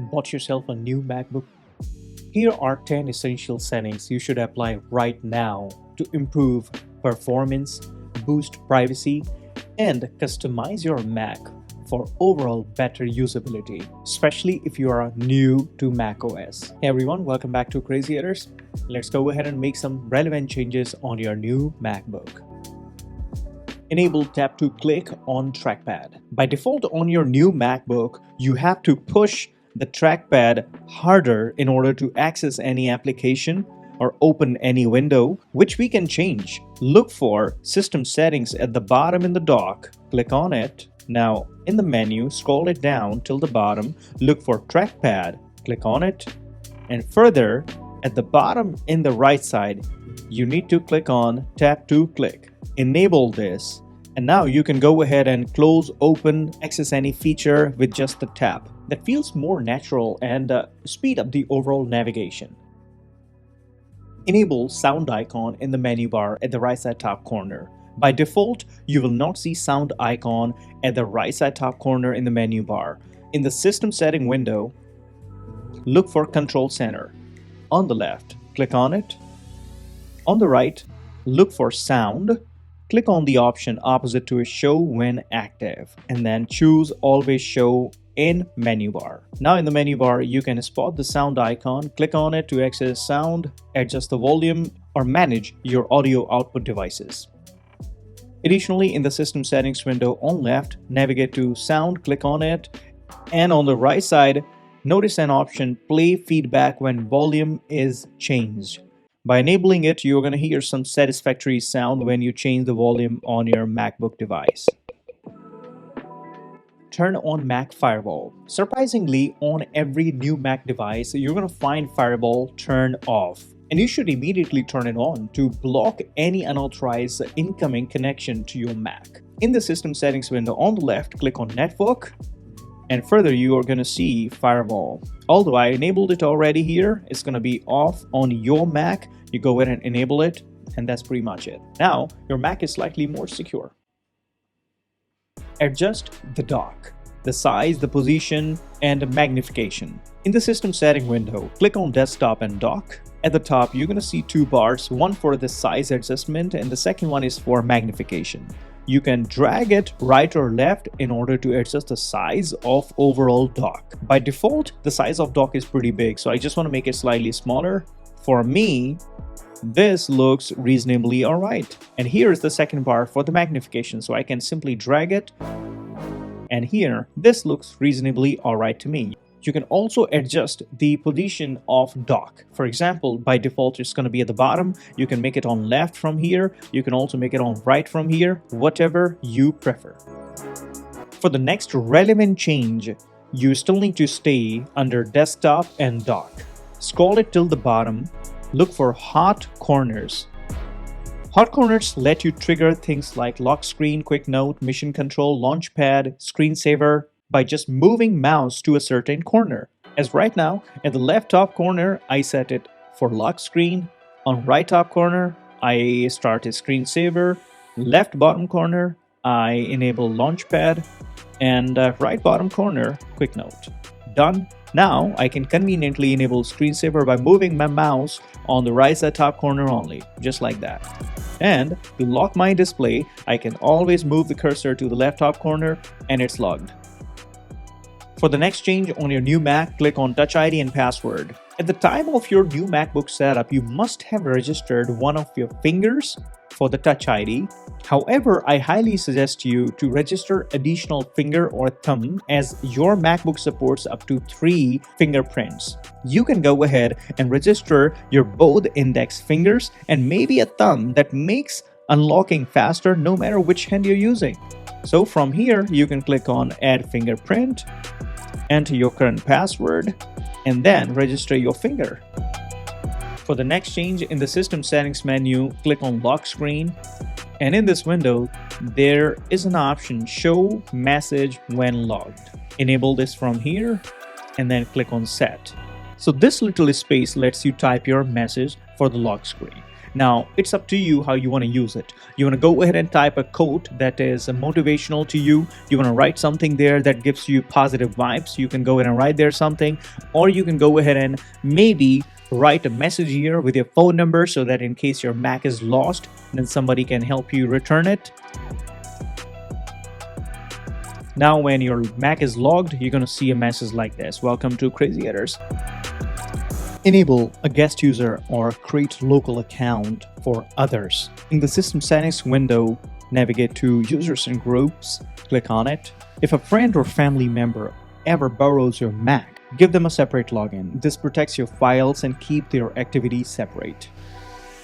Bought yourself a new MacBook? Here are 10 essential settings you should apply right now to improve performance, boost privacy, and customize your Mac for overall better usability, especially if you are new to macOS. Hey everyone, welcome back to Crazy Editors. Let's go ahead and make some relevant changes on your new MacBook. Enable tap to click on trackpad. By default on your new MacBook, you have to push the trackpad harder in order to access any application or open any window, which we can change. Look for System Settings at the bottom in the dock, click on it. Now in the menu, scroll it down till the bottom, look for Trackpad, click on it, and further at the bottom in the right side, you need to click on Tap to Click. Enable this, and now you can go ahead and close, open, access any feature with just the tap. That feels more natural and speed up the overall navigation. Enable sound icon in the menu bar at the right side top corner. By default, you will not see sound icon at the right side top corner in the menu bar. In the system setting window, look for Control Center. On the left, click on it. On the right, look for Sound. Click on the option opposite to Show when active, and then choose Always Show in menu bar. Now in the menu bar, you can spot the sound icon, click on it to access sound, adjust the volume, or manage your audio output devices. Additionally, in the system settings window on left, navigate to sound, click on it, and on the right side, notice an option play feedback when volume is changed. By enabling it, you're going to hear some satisfactory sound when you change the volume on your MacBook device. Turn on Mac Firewall. Surprisingly, on every new Mac device, you're going to find Firewall turned off. And you should immediately turn it on to block any unauthorized incoming connection to your Mac. In the system settings window on the left, click on Network. And further, you are going to see Firewall. Although I enabled it already here, it's going to be off on your Mac. You go ahead and enable it, and that's pretty much it. Now, your Mac is slightly more secure. Adjust the dock, the size, the position, and magnification. In the system setting window, click on Desktop and Dock. At the top, you're going to see two bars, one for the size adjustment, and the second one is for magnification. You can drag it right or left in order to adjust the size of overall dock. By default, the size of dock is pretty big, so I just want to make it slightly smaller. For me, this looks reasonably alright. And here is the second bar for the magnification, so I can simply drag it. And here, this looks reasonably alright to me. You can also adjust the position of dock. For example, by default, it's going to be at the bottom. You can make it on left from here. You can also make it on right from here, whatever you prefer. For the next relevant change, you still need to stay under Desktop and Dock. Scroll it till the bottom. Look for Hot Corners. Hot Corners let you trigger things like lock screen, quick note, mission control, launchpad, screensaver, by just moving mouse to a certain corner. As right now, at the left top corner, I set it for lock screen. On right top corner, I start a screensaver. Left bottom corner, I enable launchpad. And right bottom corner, quick note. Done. Now I can conveniently enable screensaver by moving my mouse on the right side top corner only, just like that. And to lock my display, I can always move the cursor to the left top corner and it's logged. For the next change on your new Mac, click on Touch ID and Password. At the time of your new MacBook setup, you must have registered one of your fingers for the Touch ID. However, I highly suggest you to register additional finger or thumb as your MacBook supports up to 3 fingerprints. You can go ahead and register your both index fingers and maybe a thumb that makes unlocking faster no matter which hand you're using. So from here, you can click on Add Fingerprint, enter your current password, and then register your finger. For the next change in the system settings menu, click on Lock Screen, and in this window, there is an option Show Message When Logged. Enable this from here, and then click on Set. So this little space lets you type your message for the lock screen. Now, it's up to you how you want to use it. You want to go ahead and type a quote that is motivational to you. You want to write something there that gives you positive vibes. You can go ahead and write there something, or you can go ahead and maybe write a message here with your phone number so that in case your Mac is lost, then somebody can help you return it. Now, when your Mac is logged, you're going to see a message like this. Welcome to Crazy Editors. Enable a guest user or create local account for others. In the system settings window, navigate to users and groups, click on it. If a friend or family member ever borrows your Mac, give them a separate login. This protects your files and keep their activities separate.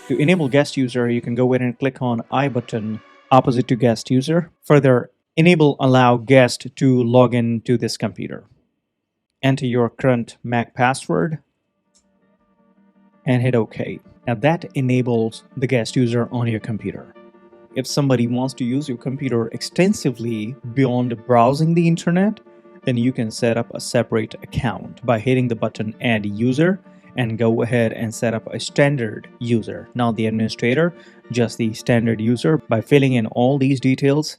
To enable guest user, you can go ahead and click on I button opposite to guest user. Further, enable allow guest to log in to this computer. Enter your current Mac password and hit OK. Now that enables the guest user on your computer. If somebody wants to use your computer extensively beyond browsing the internet, then you can set up a separate account by hitting the button Add User and go ahead and set up a standard user, not the administrator, just the standard user by filling in all these details.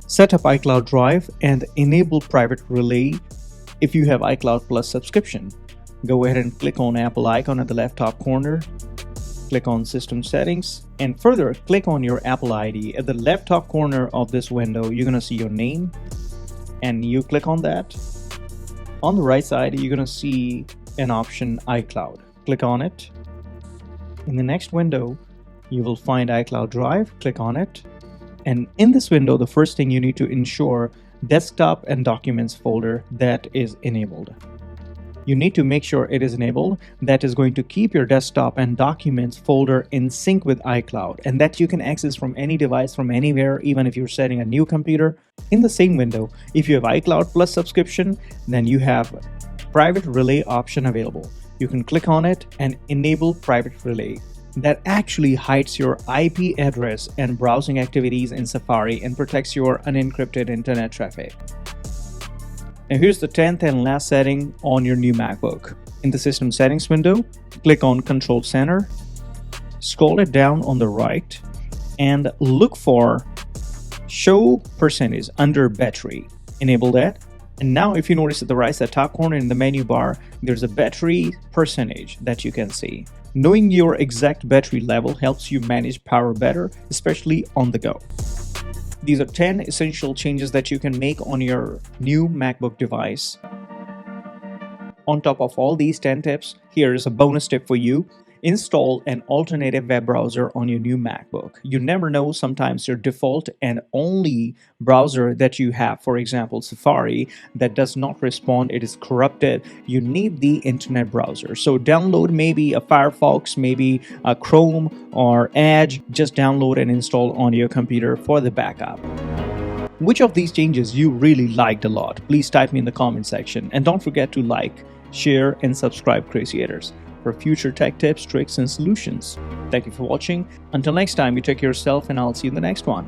Set up iCloud Drive and enable private relay if you have iCloud Plus subscription. Go ahead and click on Apple icon at the left top corner. Click on System Settings and further click on your Apple ID. At the left top corner of this window, you're going to see your name and you click on that. On the right side, you're going to see an option iCloud. Click on it. In the next window, you will find iCloud Drive. Click on it. And in this window, the first thing you need to ensure Desktop and Documents folder that is enabled. You need to make sure it is enabled. That is going to keep your desktop and documents folder in sync with iCloud, and that you can access from any device from anywhere, even if you're setting a new computer. In the same window, if you have iCloud Plus subscription, then you have private relay option available. You can click on it and enable private relay. That actually hides your IP address and browsing activities in Safari and protects your unencrypted internet traffic. Now here's the 10th and last setting on your new MacBook. In the System Settings window, click on Control Center, scroll it down on the right, and look for Show Percentage under Battery. Enable that. And now if you notice at the right side top corner in the menu bar, there's a battery percentage that you can see. Knowing your exact battery level helps you manage power better, especially on the go. These are 10 essential changes that you can make on your new MacBook device. On top of all these 10 tips, here is a bonus tip for you. Install an alternative web browser on your new MacBook. You never know, sometimes your default and only browser that you have, for example Safari, that does not respond, it is corrupted. You need the internet browser. So download maybe a Firefox, maybe a Chrome or Edge. Just download and install on your computer for the backup. Which of these changes you really liked a lot? Please type me in the comment section. And don't forget to like, share, and subscribe Crazy Editors for future tech tips, tricks, and solutions. Thank you for watching. Until next time, you take care of yourself, and I'll see you in the next one.